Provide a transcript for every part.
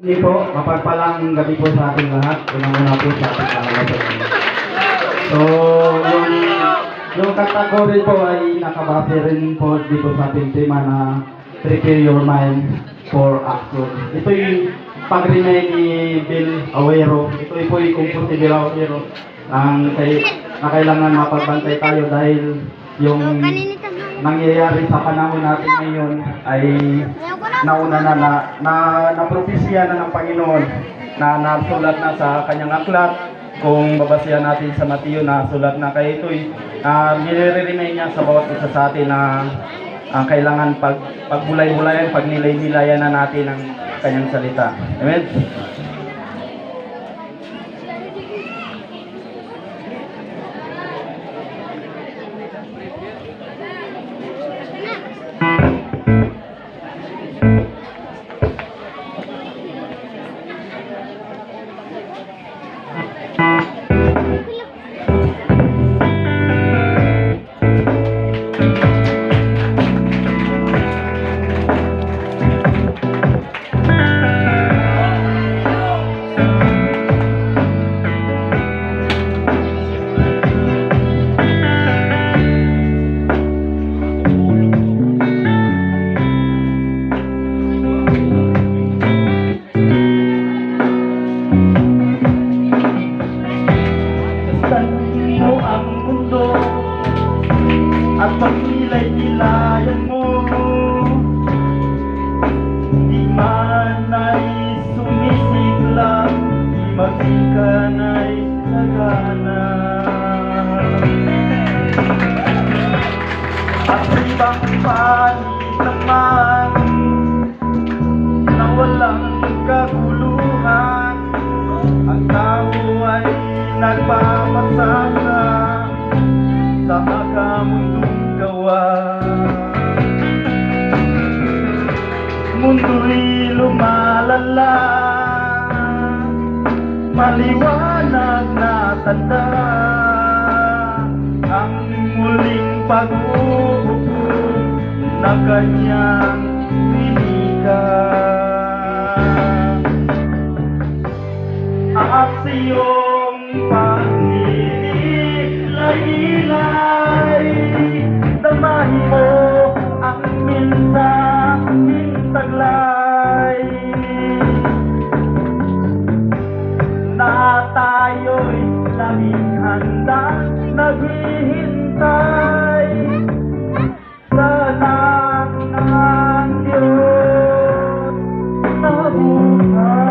Hindi po, mapagpalang gabi po sa ating lahat. Unang-una po sa ating lahat. So, yung category po ay nakabase rin po dito sa ating tema na prepare your mind for action. Ito yung pag-remain ni Bill Awero. Ito po yung kung si Bill Awero na kailangan mapagbantay tayo dahil yung nangyayari sa panahon natin ngayon ay nauna na propesya na ng Panginoon na nasulat na sa kanyang aklat. Kung babasihan natin sa Mateo na sulat na kay ito'y nire-remind niya sa bawat isa sa atin na kailangan pagbulay-bulayan, pagnilay-nilayan na natin ang kanyang salita. Amen? At pagnilay-nilayan mo, di man ay sumisigla, di magsikan ay nagana. At ibang panig naman na walang kaguluhan, ang tao ay nagpapasasa sa makamundong gawa. Mundo'y lumalala, maliwanag na tanda ang muling pag-uupo ng kanyang winika. At siyong pagnilay-nilay, damahin mo ang mensaheng taglay na tayo'y laging handa naghihintay sa anak ng Diyos na buhay.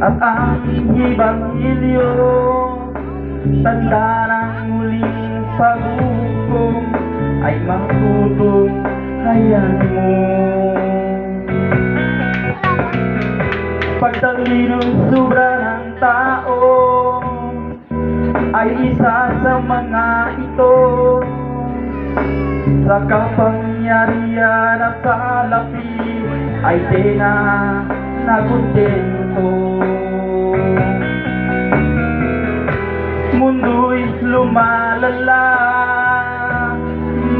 At ang Ebanghelyo, tanda ng muling paghukom ay matutunghayan mo. Pagtalinong sobra ng tao ay isa sa mga ito, sa kapangyarihan at sa lapi ay nakontento. Mundo'y lumalala,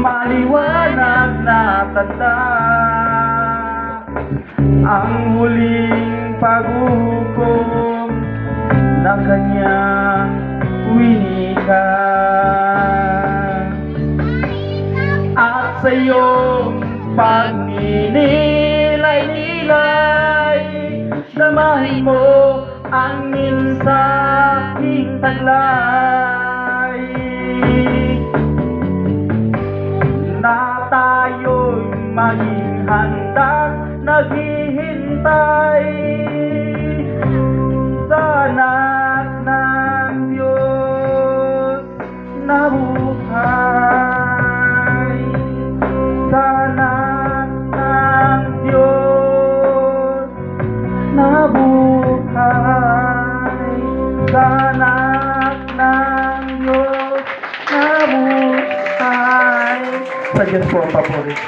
maliwanag na tanda ang huling paghukom ng kanyang winika. At sa iyong pagninilay-nilay, damahin mo ang mensaheng taglay na tayo'y maging handang naghihintay sa anak ng Diyos na buhay. anak ng Diyos na buhay. Sa Diyos po ang paborito.